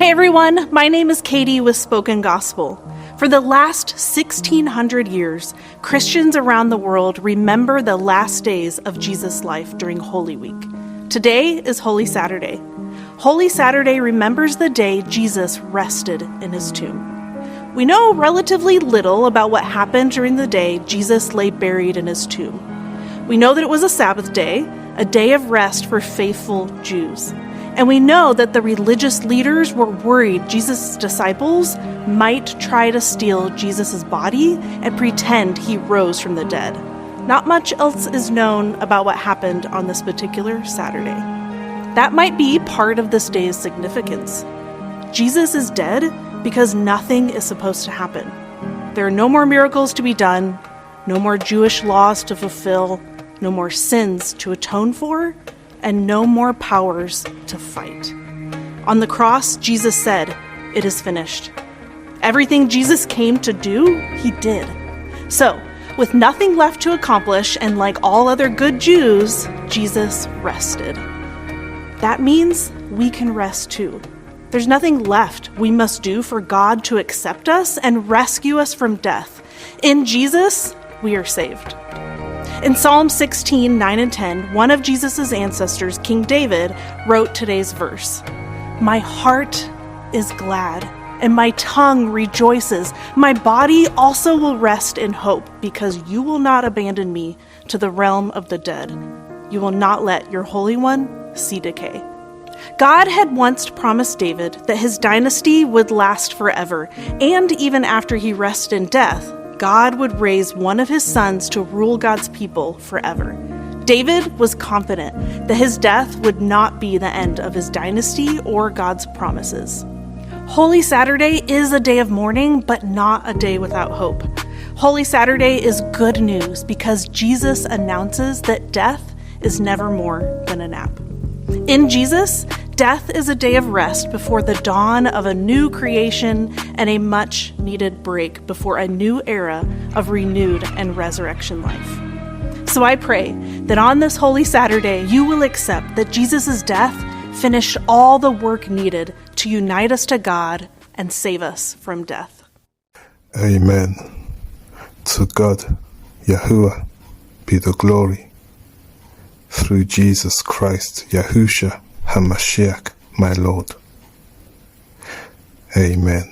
Hey everyone, my name is Katie with Spoken Gospel. For the last 1,600 years, Christians around the world remember the last days of Jesus' life during Holy Week. Today is Holy Saturday. Holy Saturday remembers the day Jesus rested in his tomb. We know relatively little about what happened during the day Jesus lay buried in his tomb. We know that it was a Sabbath day, a day of rest for faithful Jews. And we know that the religious leaders were worried Jesus' disciples might try to steal Jesus' body and pretend he rose from the dead. Not much else is known about what happened on this particular Saturday. That might be part of this day's significance. Jesus is dead because nothing is supposed to happen. There are no more miracles to be done, no more Jewish laws to fulfill, no more sins to atone for, and no more powers to fight. On the cross, Jesus said, "It is finished." Everything Jesus came to do, he did. So, with nothing left to accomplish, and like all other good Jews, Jesus rested. That means we can rest too. There's nothing left we must do for God to accept us and rescue us from death. In Jesus, we are saved. In Psalm 16, 9 and 10, one of Jesus' ancestors, King David, wrote today's verse. "My heart is glad, and my tongue rejoices. My body also will rest in hope, because you will not abandon me to the realm of the dead. You will not let your Holy One see decay." God had once promised David that his dynasty would last forever, and even after he rested in death, God would raise one of his sons to rule God's people forever. David was confident that his death would not be the end of his dynasty or God's promises. Holy Saturday is a day of mourning, but not a day without hope. Holy Saturday is good news because Jesus announces that death is never more than a nap. In Jesus, death is a day of rest before the dawn of a new creation and a much-needed break before a new era of renewed and resurrection life. So I pray that on this Holy Saturday, you will accept that Jesus' death finished all the work needed to unite us to God and save us from death. Amen. To God, Yahuwah, be the glory. Through Jesus Christ, Yahusha HaMashiach, my Lord. Amen.